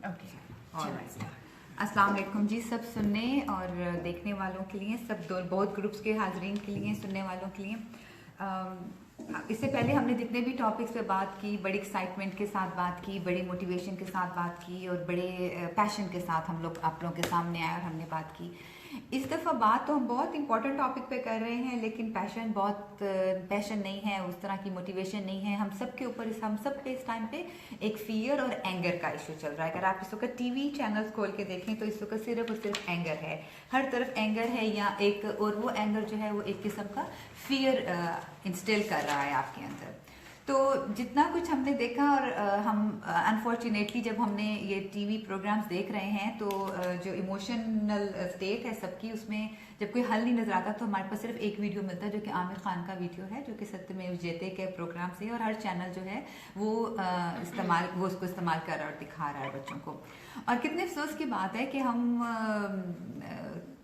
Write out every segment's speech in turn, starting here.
Okay, चलो। अस्सलाम वालेकुम जी, सब सुनने और देखने वालों के लिए, सब बहुत ग्रुप्स के हाजरीन के लिए, सुनने वालों के लिए। इससे पहले हमने जितने भी टॉपिक्स पे बात की, बड़ी एक्साइटमेंट के साथ बात की, बड़ी मोटिवेशन के साथ बात की और बड़े पैशन के साथ हम लोग आप लोगों के सामने आए और हमने बात की। इस दफ़ा बात तो हम बहुत इंपॉर्टेंट टॉपिक पे कर रहे हैं, लेकिन पैशन नहीं है, उस तरह की मोटिवेशन नहीं है। हम सब के ऊपर, हम सब पे इस टाइम पे एक फियर और एंगर का इशू चल रहा है। अगर आप इस वक्त टीवी चैनल्स खोल के देखें तो इस वक्त सिर्फ और सिर्फ एंगर है, हर तरफ एंगर है, या एक और वो एंगर जो है वो एक किस्म का फियर इंस्टिल कर रहा है आपके अंदर। तो जितना कुछ हमने देखा, और हम अनफॉर्चुनेटली जब हमने ये टीवी प्रोग्राम्स देख रहे हैं तो जो इमोशनल स्टेट है सबकी, उसमें जब कोई हल नहीं नजर आता तो हमारे पास सिर्फ एक वीडियो मिलता है जो कि आमिर खान का वीडियो है, जो कि सत्यमेव जयते के प्रोग्राम से, और हर चैनल जो है वो उसको इस्तेमाल कर रहा है और दिखा रहा है बच्चों को। और कितने अफसोस की बात है कि हम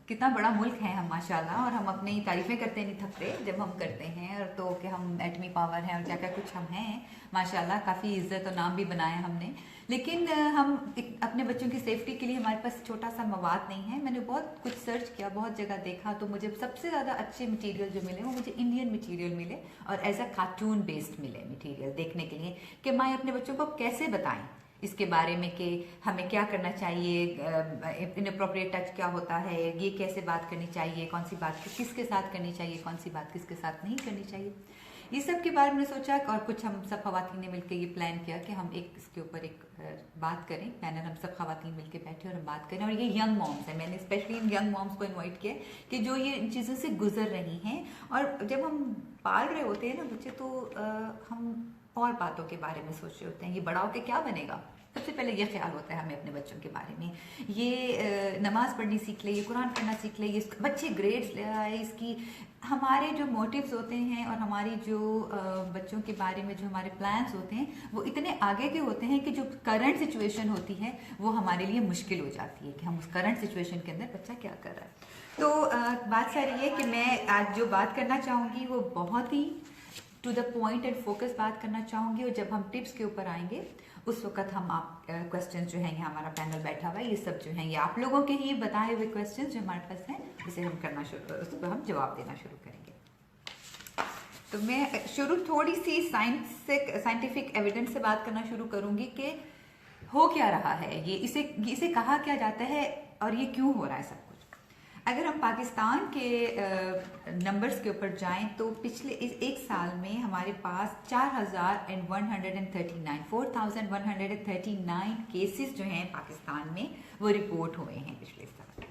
कितना बड़ा मुल्क है हम माशाल्लाह, और हम अपनी तारीफें करते नहीं थकते जब हम करते हैं, और तो कि हम एटमी पावर हैं और क्या क्या कुछ हम हैं माशाल्लाह, काफ़ी इज्जत और नाम भी बनाया हमने। लेकिन हम अपने बच्चों की सेफ्टी के लिए हमारे पास छोटा सा मवाद नहीं है। मैंने बहुत कुछ सर्च किया, बहुत जगह देखा, तो मुझे सबसे ज़्यादा अच्छे मटेरियल जो मिले वो मुझे इंडियन मटेरियल मिले, और एज अ कार्टून बेस्ड मिले मटेरियल देखने के लिए कि माँ अपने बच्चों को कैसे बताएं इसके बारे में कि हमें क्या करना चाहिए, इनअप्रोप्रिएट टच क्या होता है, ये कैसे बात करनी चाहिए, कौन सी बात किसके साथ करनी चाहिए, कौन सी बात किसके साथ नहीं करनी चाहिए। ये सब के बारे में सोचा, और कुछ हम सब खवातीन ने मिलकर ये प्लान किया कि हम इसके ऊपर एक बात करें, पैनल हम सब खवातीन मिलकर बैठे और हम बात करें। और ये यंग मॉम्स हैं, मैंने स्पेशली इन यंग मॉम्स को इन्वाइट किया कि जो ये इन चीज़ों से गुजर रही हैं। और जब हम पाल रहे होते हैं ना बच्चे, तो हम और बातों के बारे में सोच रहे होते हैं, ये बड़ा होकर क्या बनेगा। सबसे पहले ये ख्याल होता है हमें अपने बच्चों के बारे में, ये नमाज पढ़नी सीख ले, ये कुरान पढ़ना सीख ले, ये बच्चे ग्रेड्स ले आए, इसकी हमारे जो मोटिव्स होते हैं और हमारी जो बच्चों के बारे में जो हमारे प्लान्स होते हैं वो इतने आगे के होते हैं कि जो करंट सिचुएशन होती है वो हमारे लिए मुश्किल हो जाती है कि हम उस करंट सिचुएशन के अंदर बच्चा क्या कर रहा है। तो बात सारी है कि मैं आज जो बात करना चाहूँगी वो बहुत ही to the point and focus बात करना चाहूँगी, और जब हम टिप्स के ऊपर आएंगे उस वक्त हम आप क्वेश्चन जो हैं, यहाँ हमारा पैनल बैठा हुआ है, ये सब जो हैं ये आप लोगों के ही बताए हुए क्वेश्चन जो हमारे पास हैं, इसे हम करना उसको हम जवाब देना शुरू करेंगे। तो मैं शुरू थोड़ी सी साइंटिफिक एविडेंस से बात करना शुरू करूँगी कि हो क्या रहा है, ये इसे कहा क्या जाता है और ये क्यों हो रहा है सब कुछ। अगर हम पाकिस्तान के नंबर्स के ऊपर जाएं तो पिछले एक साल में हमारे पास 4,139 केसेस जो हैं पाकिस्तान में वो रिपोर्ट हुए हैं पिछले साल।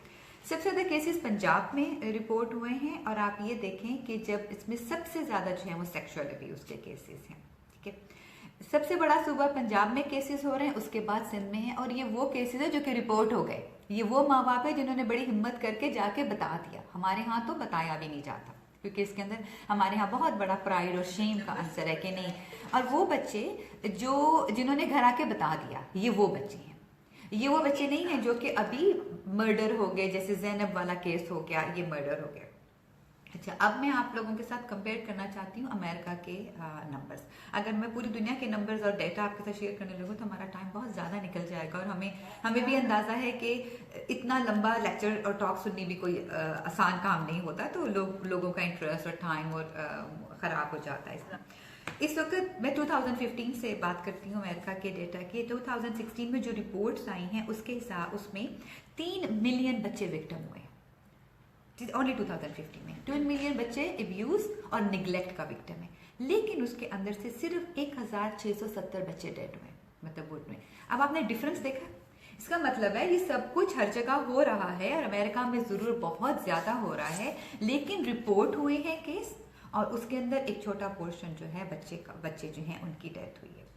सबसे ज़्यादा केसेस पंजाब में रिपोर्ट हुए हैं, और आप ये देखें कि जब इसमें सबसे ज़्यादा जो है वो सेक्सुअल अब्यूज़ के केसेस हैं। ठीक है, सबसे बड़ा सूबा पंजाब में केसेस हो रहे हैं, उसके बाद सिंध में है, और ये वो केसेस है जो कि रिपोर्ट हो गए। ये वो माँ बाप है जिन्होंने बड़ी हिम्मत करके जाके बता दिया। हमारे यहाँ तो बताया भी नहीं जाता, क्योंकि इसके अंदर हमारे यहाँ बहुत बड़ा प्राइड और शेम का आंसर है कि नहीं। और वो बच्चे जिन्होंने घर आके बता दिया, ये वो बच्चे हैं, ये वो बच्चे नहीं हैं जो कि अभी मर्डर हो गए, जैसे जैनब वाला केस हो गया, ये मर्डर हो गया। अच्छा, अब मैं आप लोगों के साथ कंपेयर करना चाहती हूँ अमेरिका के नंबर्स। अगर मैं पूरी दुनिया के नंबर्स और डेटा आपके साथ शेयर करने लगूँ तो हमारा टाइम बहुत ज़्यादा निकल जाएगा, और हमें भी अंदाज़ा है कि इतना लंबा लेक्चर और टॉक सुननी भी कोई आसान काम नहीं होता, तो लोगों का इंटरेस्ट और टाइम और ख़राब हो जाता है। इस वक्त मैं 2015 से बात करती हूँ अमेरिका के डेटा की। 2016 में जो रिपोर्ट्स आई हैं उसमें 3 मिलियन बच्चे विक्टिम हुए, ओनली 2015 में 2 मिलियन बच्चे अब्यूज और निगलेक्ट का विक्टिम है। लेकिन उसके अंदर से सिर्फ 1670 बच्चे डेड हुए, मतलब वोट में। अब आपने डिफरेंस देखा, इसका मतलब है ये सब कुछ हर जगह हो रहा है, और अमेरिका में जरूर बहुत ज्यादा हो रहा है, लेकिन रिपोर्ट हुए हैं केस, और उसके अंदर एक छोटा पोर्शन जो है बच्चे जो हैं उनकी डेथ हुई है।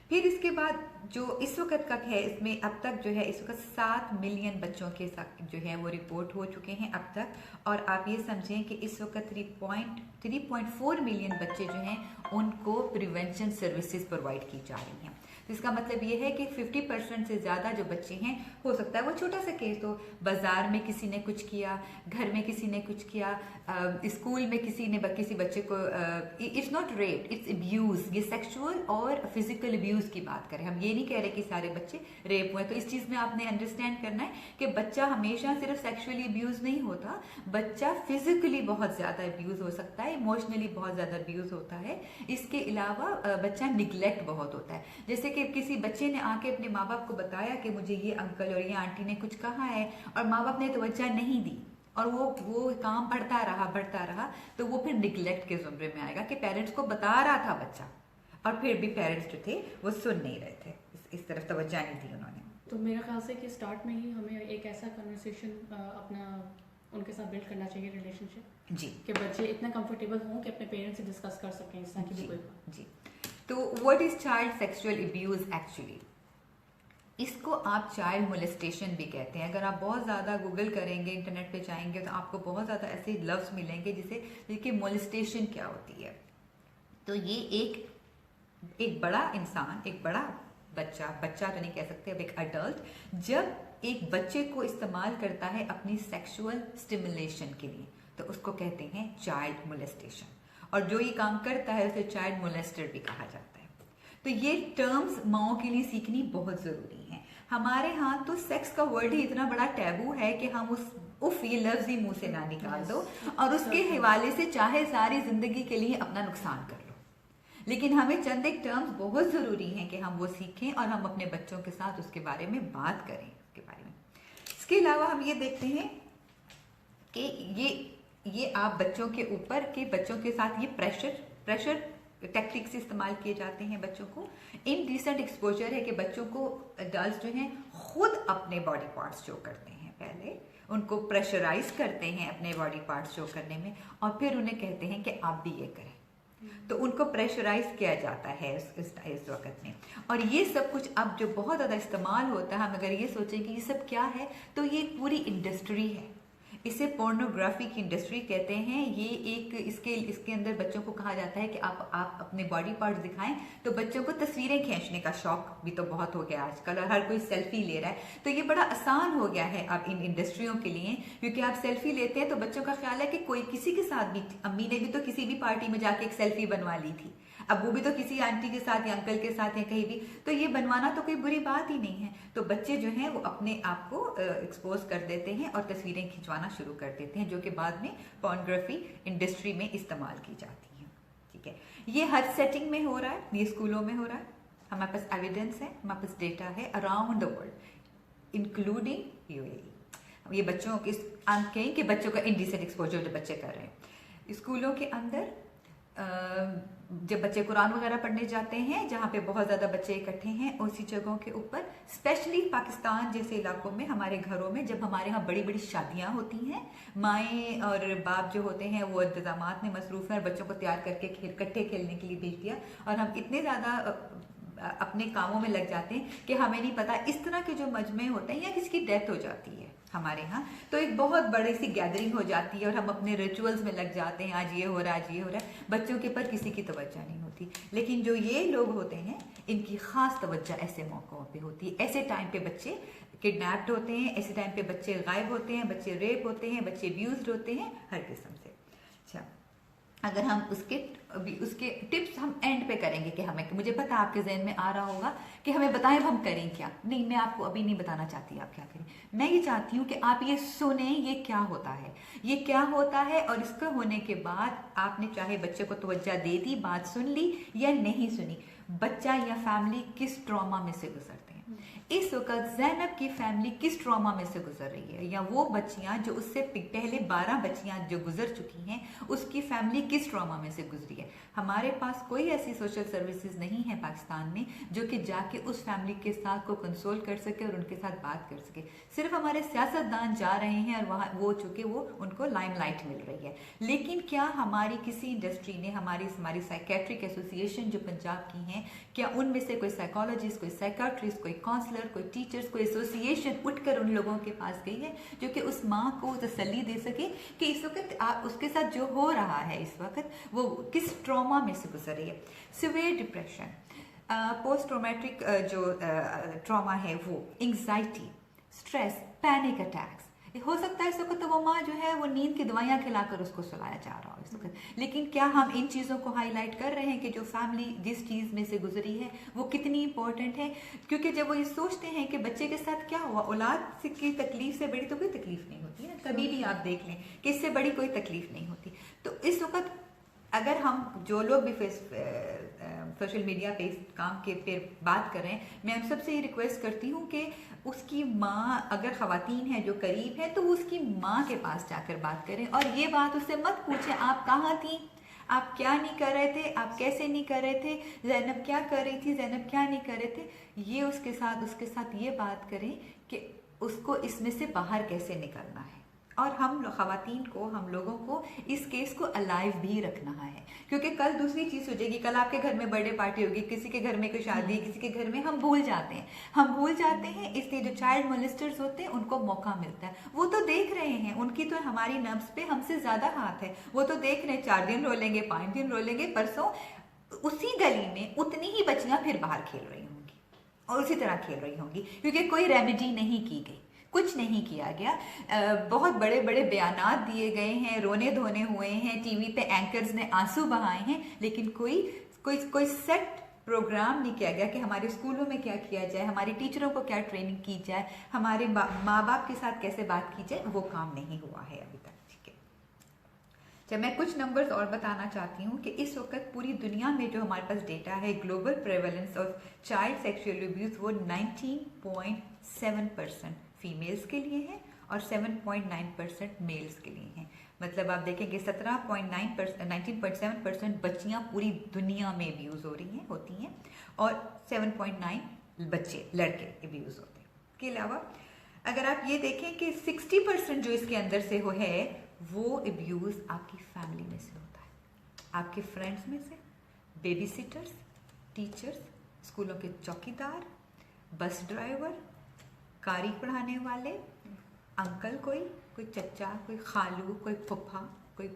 फिर इसके बाद जो इस वक्त का है, इसमें अब तक जो है इस वक्त 7 मिलियन बच्चों के साथ जो है वो रिपोर्ट हो चुके हैं अब तक, और आप ये समझें कि इस वक्त 3.4 मिलियन बच्चे जो हैं उनको प्रिवेंशन सर्विसेज प्रोवाइड की जा रही हैं। जिसका मतलब ये है कि 50% से ज़्यादा जो बच्चे हैं, हो सकता है वो छोटा सा केस हो, बाजार में किसी ने कुछ किया, घर में किसी ने कुछ किया, स्कूल में किसी बच्चे को, it's not rape, it's abuse. ये सेक्सुअल और फिजिकल अब्यूज़ की बात करें, हम ये नहीं कह रहे कि सारे बच्चे रेप हुए। तो इस चीज़ में आपने अंडरस्टैंड करना है कि बच्चा हमेशा सिर्फ सेक्सुअली अब्यूज़ नहीं होता, बच्चा फिजिकली बहुत ज़्यादा अब्यूज़ हो सकता है, इमोशनली बहुत ज़्यादा अब्यूज़ होता है। इसके अलावा बच्चा निगलेक्ट बहुत होता है। जैसे कि किसी बच्चे ने आके अपने माँ बाप को बताया कि मुझे ये अंकल और ये आंटी ने कुछ कहा है, और माँ बाप ने तवज्जो नहीं दी, और वो काम बढ़ता रहा, तो वो फिर निगलेक्ट के जुमरे में आएगा कि पेरेंट्स को बता रहा था बच्चा, और फिर भी पेरेंट्स जो थे वो सुन नहीं रहे थे, इस तरफ तवज्जो नहीं दी उन्होंने। तो मेरा ख्याल से कि स्टार्ट में ही हमें एक ऐसा कन्वर्सेशन अपना उनके साथ बिल्ड करना चाहिए रिलेशनशिप जी, कि बच्चे इतना कंफर्टेबल हों कि अपने पेरेंट्स से डिस्कस कर सकें इस तरह की भी कोई बात। जी। तो what is child sexual abuse actually? इसको आप चाइल्ड मोलेस्टेशन भी कहते हैं। अगर आप बहुत ज़्यादा गूगल करेंगे, इंटरनेट पे जाएंगे, तो आपको बहुत ज़्यादा ऐसे लफ्ज़ मिलेंगे जिसे देखिए मोलेस्टेशन क्या होती है। तो ये एक बड़ा इंसान, एक बड़ा बच्चा तो नहीं कह सकते, अब एक अडल्ट जब एक बच्चे को इस्तेमाल करता है अपनी सेक्सुअल स्टिमुलेशन के लिए, तो उसको कहते हैं चाइल्ड मोलेस्टेशन, और जो ये काम करता है उसे चाइल्ड मोलेस्टर भी कहा जाता है। तो ये टर्म्स माओ के लिए सीखनी बहुत ज़रूरी है। हमारे यहाँ तो सेक्स का वर्ड ही इतना बड़ा टैबू है कि हम उफ ये लफ्ज़ ही मुंह से ना निकाल दो, और उसके हवाले से चाहे सारी ज़िंदगी के लिए अपना नुकसान कर लो। लेकिन हमें चंद एक टर्म्स बहुत ज़रूरी हैं कि हम वो सीखें और हम अपने बच्चों के साथ उसके बारे में बात करें, उसके बारे में। इसके अलावा हम ये देखते हैं कि ये आप बच्चों के ऊपर के बच्चों के साथ ये प्रेशर टेक्निक्स इस्तेमाल किए जाते हैं बच्चों को। इनडिसेंट एक्सपोजर है कि बच्चों को अडल्ट जो हैं खुद अपने बॉडी पार्ट्स शो करते हैं, पहले उनको प्रेशराइज करते हैं अपने बॉडी पार्ट्स शो करने में, और फिर उन्हें कहते हैं कि आप भी ये करें। तो उनको प्रेशराइज किया जाता है इस वक्त में। और ये सब कुछ अब जो बहुत ज़्यादा इस्तेमाल होता है, हम अगर ये सोचें कि ये सब क्या है, तो ये एक पूरी इंडस्ट्री है। इसे पोर्नोग्राफी की इंडस्ट्री कहते हैं। ये एक इसके अंदर बच्चों को कहा जाता है कि आप अपने बॉडी पार्ट्स दिखाएं। तो बच्चों को तस्वीरें खींचने का शौक भी तो बहुत हो गया आजकल, और हर कोई सेल्फी ले रहा है। तो ये बड़ा आसान हो गया है अब इन इंडस्ट्रियों के लिए, क्योंकि आप सेल्फी लेते हैं तो बच्चों का ख्याल है कि कोई किसी के साथ भी, अम्मी ने भी तो किसी भी पार्टी में जाके एक सेल्फी बनवा ली थी, अब वो भी तो किसी आंटी के साथ या अंकल के साथ या कहीं भी, तो ये बनवाना तो कोई बुरी बात ही नहीं है। तो बच्चे जो हैं वो अपने आप को एक्सपोज कर देते हैं और तस्वीरें खिंचवाना शुरू कर देते हैं, जो कि बाद में पोर्नोग्राफी इंडस्ट्री में इस्तेमाल की जाती है। ठीक है, ये हर सेटिंग में हो रहा है, ये स्कूलों में हो रहा है, हमारे पास एविडेंस है, हमारे पास डेटा है around the world including UAE. ये बच्चों के हम कहें कि बच्चों का इंडिसेंट एक्सपोजर जो बच्चे कर रहे हैं स्कूलों के अंदर, जब बच्चे कुरान वगैरह पढ़ने जाते हैं जहाँ पे बहुत ज़्यादा बच्चे इकट्ठे हैं, उसी जगहों के ऊपर, स्पेशली पाकिस्तान जैसे इलाकों में, हमारे घरों में जब हमारे यहाँ बड़ी बड़ी शादियाँ होती हैं, माएँ और बाप जो होते हैं वो इंतजामात में मसरूफ़ हैं और बच्चों को तैयार करके इकट्ठे खेलने के लिए भेज दिया, और हम इतने ज़्यादा अपने कामों में लग जाते हैं कि हमें नहीं पता। इस तरह के जो मजमे होते हैं या किसी की डेथ हो जाती है हमारे यहाँ, तो एक बहुत बड़ी सी गैदरिंग हो जाती है और हम अपने रिचुअल्स में लग जाते हैं, आज ये हो रहा है, आज ये हो रहा है, बच्चों के ऊपर किसी की तवज्जो नहीं होती। लेकिन जो ये लोग होते हैं इनकी खास तवज्जो ऐसे मौक़ों पे होती है। ऐसे टाइम पे बच्चे किडनैप्ड होते हैं, ऐसे टाइम पे बच्चे गायब होते हैं, बच्चे रेप होते हैं, बच्चे अब्यूज्ड होते हैं, हर किस्म से। अच्छा, अगर हम उसके टिप्स हम एंड पे करेंगे कि हमें, मुझे पता आपके जहन में आ रहा होगा कि हमें बताएं हम करें क्या। नहीं, मैं आपको अभी नहीं बताना चाहती आप क्या करें, मैं ये चाहती हूँ कि आप ये सुने ये क्या होता है, ये क्या होता है, और इसका होने के बाद आपने चाहे बच्चे को तवज्जो दे दी, बात सुन ली या नहीं सुनी, बच्चा या फैमिली किस ट्रॉमा में से गुजरते हैं। इस वक्त ज़ैनब की फैमिली किस ट्रॉमा में से गुजर रही है, या वो बच्चियां जो उससे पहले 12 बच्चियां जो गुजर चुकी हैं उसकी फैमिली किस ट्रॉमा में से गुजरी है। हमारे पास कोई ऐसी सोशल सर्विसेज नहीं है पाकिस्तान में जो कि जाके उस फैमिली के साथ को कंसोल कर सके और उनके साथ बात कर सके। सिर्फ हमारे सियासतदान जा रहे हैं और वहाँ वो चूँकि वो उनको लाइमलाइट मिल रही है। लेकिन क्या हमारी किसी इंडस्ट्री ने, हमारी साइकेट्रिक एसोसिएशन जो पंजाब की हैं, क्या उनमें से कोई साइकोलॉजिस्ट, कोई साइकाट्रिस्ट, कोई काउंसलर, कोई टीचर्स, कोई एसोसिएशन उठकर उन लोगों के पास गई है जो कि उस माँ को तसल्ली दे सके कि इस वक्त उसके साथ जो हो रहा है, इस वक्त वो किस ट्रॉमा में से गुजर रही है। सिवियर डिप्रेशन, पोस्ट ट्रोमेटिक जो ट्रॉमा है वो एंग्जाइटी, स्ट्रेस, पैनिक अटैक्स, हो सकता है इस वक्त तो वो माँ जो है वो नींद की दवाइयाँ खिलाकर उसको सुलाया जा रहा हो इस वक्त, लेकिन क्या हम इन चीज़ों को हाईलाइट कर रहे हैं कि जो फैमिली जिस चीज़ में से गुजरी है वो कितनी इंपॉर्टेंट है? क्योंकि जब वो ये सोचते हैं कि बच्चे के साथ क्या हुआ, औलाद की तकलीफ से बड़ी तो कोई तकलीफ नहीं होती है, कभी भी आप देख लें कि इससे बड़ी कोई तकलीफ नहीं होती। तो इस वक्त अगर हम जो लोग भी सोशल मीडिया पे इस काम के फिर बात कर रहे हैं, मैं उन सबसे ये रिक्वेस्ट करती हूँ कि उसकी माँ अगर ख़वातीन है जो करीब है तो उसकी माँ के पास जाकर बात करें और ये बात उससे मत पूछें आप कहाँ थी, आप क्या नहीं कर रहे थे, आप कैसे नहीं कर रहे थे, ज़ैनब क्या कर रही थी, ज़ैनब क्या नहीं कर रहे थे। ये उसके साथ ये बात करें कि उसको इसमें से बाहर कैसे निकलना है। और ख़वातीन को, हम लोगों को इस केस को अलाइव भी रखना है, क्योंकि कल दूसरी चीज़ हो जाएगी, कल आपके घर में बर्थडे पार्टी होगी, किसी के घर में कोई शादी, किसी के घर में, हम भूल जाते हैं। इसलिए जो चाइल्ड मोलिस्टर्स होते हैं उनको मौका मिलता है, वो तो देख रहे हैं, उनकी तो हमारी नब्ज पे हमसे ज़्यादा हाथ है, वो तो देख रहे हैं 4 दिन रोलेंगे, 5 दिन रोलेंगे, परसों उसी गली में उतनी ही बच्चियाँ फिर बाहर खेल रही होंगी और उसी तरह खेल रही होंगी, क्योंकि कोई रेमेडी नहीं की गई, कुछ नहीं किया गया। बहुत बड़े बड़े बयानात दिए गए हैं, रोने धोने हुए हैं, टीवी पे एंकर्स ने आंसू बहाए हैं, लेकिन कोई सेट प्रोग्राम नहीं किया गया कि हमारे स्कूलों में क्या किया जाए, हमारे टीचरों को क्या ट्रेनिंग की जाए, हमारे माँ बाप के साथ कैसे बात की जाए, वो काम नहीं हुआ है अभी तक। ठीक है, जब मैं कुछ नंबर्स और बताना चाहती हूँ कि इस वक्त पूरी दुनिया में जो हमारे पास डेटा है, global prevalence of child sexual abuse वो 19.7% फीमेल्स के लिए है और 7.9% मेल्स के लिए हैं। मतलब आप देखेंगे 19.7% बच्चियां पूरी दुनिया में अब्यूज़ होती हैं और 7.9 बच्चे लड़के अब्यूज़ होते हैं। इसके अलावा अगर आप ये देखें कि 60% जो इसके अंदर से है वो अब्यूज़ आपकी फैमिली में से होता है, आपके फ्रेंड्स में से, बेबी सिटर्स, टीचर्स, स्कूलों के चौकीदार, बस ड्राइवर, कारी पढ़ाने वाले, अंकल, कोई चचा, कोई खालू, कोई फुफा, कोई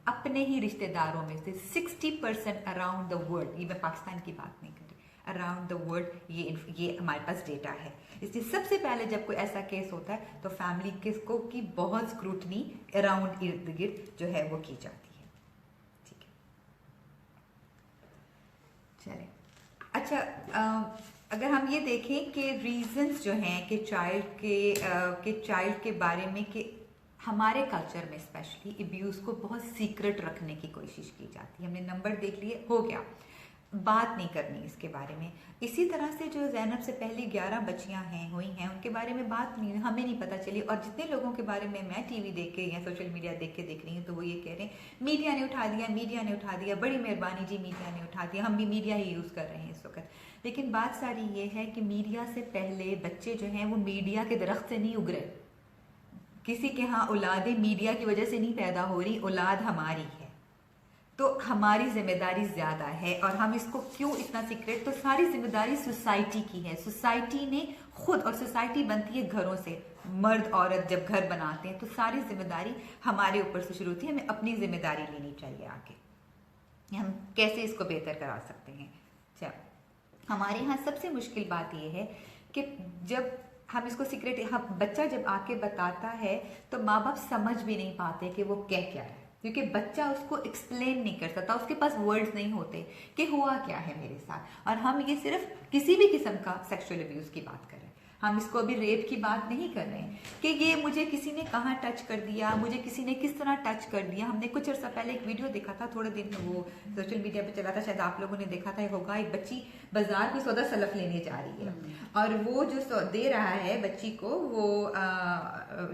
अपने ही रिश्तेदारों में से 60% अराउंड द वर्ल्ड, ये मैं पाकिस्तान की बात नहीं कर रही, अराउंड द वर्ल्ड ये हमारे पास डेटा है। इसलिए सबसे पहले जब कोई ऐसा केस होता है तो फैमिली की बहुत स्क्रूटनी अराउंड इर्द गिर्द जो है वो की जाती है। ठीक है, चलें। अच्छा, अगर हम ये देखें कि रीजंस जो हैं कि चाइल्ड के बारे में कि हमारे कल्चर में स्पेशली अब्यूज़ को बहुत सीक्रेट रखने की कोशिश की जाती है। हमने नंबर देख लिए, हो गया, बात नहीं करनी इसके बारे में। इसी तरह से जो ज़ैनब से पहले 11 बच्चियां हुई हैं उनके बारे में बात नहीं, हमें नहीं पता चली। और जितने लोगों के बारे में मैं टीवी देख के या सोशल मीडिया देख रही हूँ तो वो ये कह रहे हैं मीडिया ने उठा दिया, बड़ी मेहरबानी जी, मीडिया ने उठा दिया, हम भी मीडिया ही यूज़ कर रहे हैं इस वक्त। लेकिन बात सारी ये है कि मीडिया से पहले बच्चे जो हैं वो मीडिया के दरख्त से नहीं उगरे, किसी के यहाँ औलादें मीडिया की वजह से नहीं पैदा हो रही, औलाद हमारी है, तो हमारी जिम्मेदारी ज़्यादा है। और हम इसको क्यों इतना सीक्रेट, तो सारी जिम्मेदारी सोसाइटी की है, सोसाइटी ने खुद, और सोसाइटी बनती है घरों से, मर्द औरत जब घर बनाते हैं तो सारी जिम्मेदारी हमारे ऊपर से शुरू होती है। हमें अपनी जिम्मेदारी लेनी चाहिए आगे, हम कैसे इसको बेहतर करा सकते हैं। चलो, हमारे यहाँ सबसे मुश्किल बात यह है कि जब हम इसको सीक्रेट, बच्चा जब आके बताता है तो माँ बाप समझ भी नहीं पाते कि वो क्या है, क्योंकि बच्चा उसको एक्सप्लेन नहीं कर सकता, उसके पास वर्ड्स नहीं होते कि हुआ क्या है मेरे साथ। और हम ये सिर्फ किसी भी किस्म का सेक्सुअल अब्यूज़ की बात कर रहे हैं, हम इसको अभी रेप की बात नहीं कर रहे हैं कि ये मुझे किसी ने कहाँ टच कर दिया, मुझे किसी ने किस तरह टच कर दिया। हमने कुछ अर्सा पहले एक वीडियो देखा था, थोड़े दिन वो सोशल मीडिया पे चला था, शायद आप लोगों ने देखा था, होगा, एक बच्ची बाजार में सौदा सलफ लेने जा रही है और वो जो दे रहा है बच्ची को, वो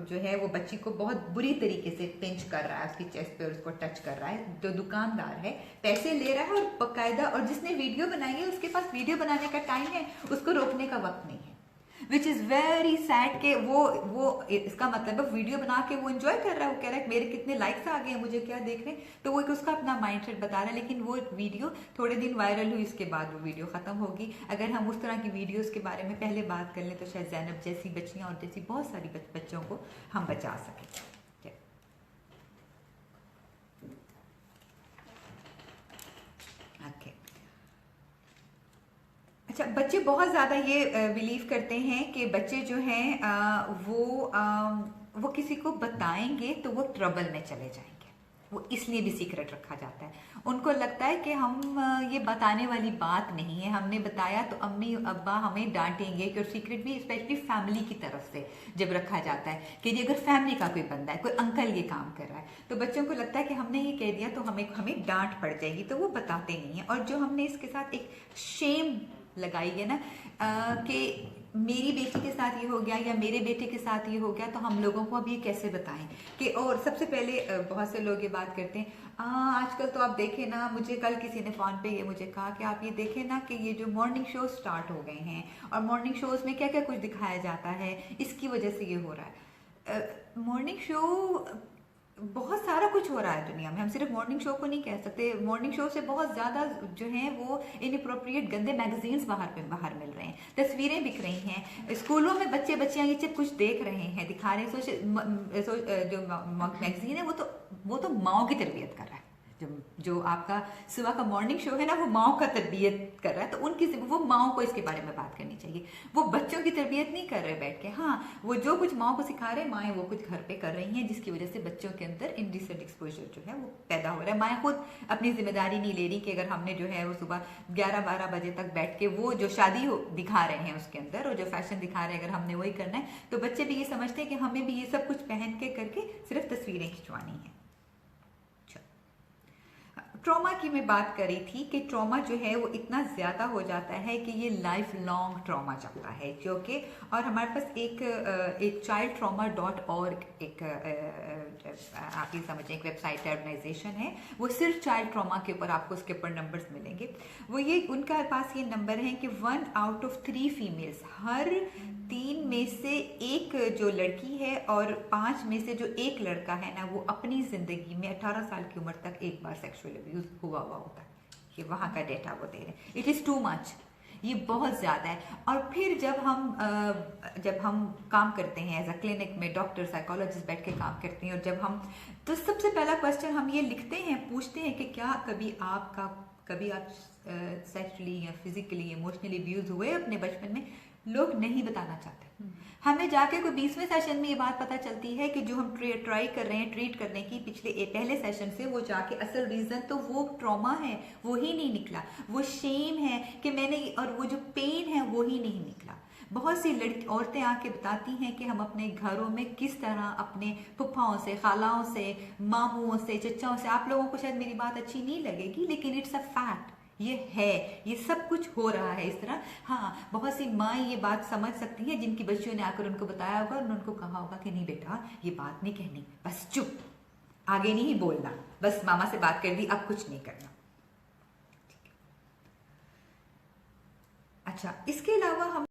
जो है वो बच्ची को बहुत बुरी तरीके से पिंच कर रहा है, उसकी चेस्ट पे, और उसको टच कर रहा है। जो दुकानदार है पैसे ले रहा है और बाकायदा, और जिसने वीडियो बनाई है उसके पास वीडियो बनाने का टाइम है, उसको रोकने का वक्त नहीं है, विच इज़ वेरी सैड। के वो इसका मतलब है वीडियो बना के वो एंजॉय कर रहा है, वो कह रहा है मेरे कितने लाइक्स आ गए हैं, मुझे क्या देख रहे हैं, तो वो एक उसका अपना माइंडसेट बता रहा है। लेकिन वो वीडियो थोड़े दिन वायरल हुई, इसके बाद वो वीडियो ख़त्म होगी। अगर हम उस तरह की वीडियोस के बारे में पहले बात कर लें तो शायद ज़ैनब जैसी बच्चियाँ और जैसी बहुत सारी बच्चों को हम बचा सकें। अच्छा, बच्चे बहुत ज़्यादा ये बिलीव करते हैं कि बच्चे जो हैं वो किसी को बताएंगे तो वो ट्रबल में चले जाएंगे, वो इसलिए भी सीक्रेट रखा जाता है। उनको लगता है कि हम ये बताने वाली बात नहीं है, हमने बताया तो अम्मी अब्बा हमें डांटेंगे। और सीक्रेट भी स्पेशली फैमिली की तरफ से जब रखा जाता है कि अगर फैमिली का कोई बंदा है, कोई अंकल ये काम कर रहा है, तो बच्चों को लगता है कि हमने ये कह दिया तो हमें डांट पड़ जाएगी, तो वो बताते नहीं है। और जो हमने इसके साथ एक शेम लगाई है ना कि मेरी बेटी के साथ ये हो गया या मेरे बेटे के साथ ये हो गया, तो हम लोगों को अब ये कैसे बताएं कि। और सबसे पहले बहुत से लोग ये बात करते हैं, आजकल तो आप देखें ना, मुझे कल किसी ने फोन पे ये मुझे कहा कि आप ये देखें ना कि ये जो मॉर्निंग शो स्टार्ट हो गए हैं और मॉर्निंग शोज में क्या क्या कुछ दिखाया जाता है, इसकी वजह से ये हो रहा है। मॉर्निंग शो बहुत सारा कुछ हो रहा है दुनिया में, हम सिर्फ मॉर्निंग शो को नहीं कह सकते। मॉर्निंग शो से बहुत ज़्यादा जो है वो इनअप्रोप्रिएट गंदे मैगजीन्स बाहर मिल रहे हैं, तस्वीरें बिक रही हैं, स्कूलों में बच्चे बच्चियां ये कुछ देख रहे हैं, दिखा रहे हैं। जो मैगजीन है वो तो माओ की तरबियत कर रहा है। जो आपका सुबह का मॉर्निंग शो है ना, वो माओ का तरबियत कर रहा है, तो वो माओ को इसके बारे में बात करनी चाहिए। वो बच्चों की तरबियत नहीं कर रहे बैठ के। हाँ, वो जो कुछ माओ को सिखा रहे हैं, माएँ वो कुछ घर पे कर रही हैं, जिसकी वजह से बच्चों के अंदर इंडिसेंट एक्सपोजर जो है वो पैदा हो रहा है। माएँ खुद अपनी जिम्मेदारी नहीं ले रही कि अगर हमने जो है वो सुबह 11-12 बजे तक बैठ के वो जो शादी दिखा रहे हैं उसके अंदर, और जो फैशन दिखा रहे हैं, अगर हमने वही करना है, तो बच्चे भी ये समझते हैं कि हमें भी ये सब कुछ पहन के करके सिर्फ तस्वीरें खिंचवानी है। ट्रॉमा की मैं बात करी थी कि ट्रॉमा जो है वो इतना ज़्यादा हो जाता है कि ये लाइफ लॉन्ग ट्रॉमा चलता है, जो कि और हमारे पास एक childtrauma.org एक आप ये समझें एक वेबसाइट ऑर्गेनाइजेशन है, वो सिर्फ चाइल्ड ट्रॉमा के ऊपर आपको उसके ऊपर नंबर्स मिलेंगे। वो ये उनका पास ये नंबर है कि 1 out of 3 फीमेल्स, हर 3 में से एक जो लड़की है और 5 में से जो एक लड़का है ना, वो अपनी ज़िंदगी में 18 साल की उम्र तक एक बार सेक्सुअल अब्यूज हुआ होता है। ये वहाँ का डेटा वो दे रहे हैं। इट इज़ टू मच, ये बहुत ज़्यादा है। और फिर जब हम काम करते हैं एज अ क्लिनिक में, डॉक्टर साइकोलॉजिस्ट बैठ के काम करते हैं, और जब हम तो सबसे पहला क्वेश्चन हम ये लिखते हैं, पूछते हैं कि क्या कभी आप सेक्सुअली या फिजिकली इमोशनली अब्यूज हुए अपने बचपन में। लोग नहीं बताना चाहते। हमें जाके कोई 20वें सेशन में ये बात पता चलती है कि जो हम ट्राई कर रहे हैं ट्रीट करने की पहले सेशन से, वो जाके असल रीज़न तो वो ट्रॉमा है वो ही नहीं निकला, वो शेम है कि मैंने, और वो जो पेन है वो ही नहीं निकला। बहुत सी औरतें आके बताती हैं कि हम अपने घरों में किस तरह अपने फुफ्फाओं से, खालाओं से, मामुओं से, चचाओं से, आप लोगों को शायद मेरी बात अच्छी नहीं लगेगी लेकिन इट्स अ फैक्ट, ये है, ये सब कुछ हो रहा है इस तरह। हाँ, बहुत सी माँ ये बात समझ सकती हैं जिनकी बच्चियों ने आकर उनको बताया होगा और उनको कहा होगा कि नहीं बेटा ये बात नहीं कहनी, बस चुप, आगे नहीं बोलना, बस मामा से बात कर दी, अब कुछ नहीं करना। अच्छा, इसके अलावा हम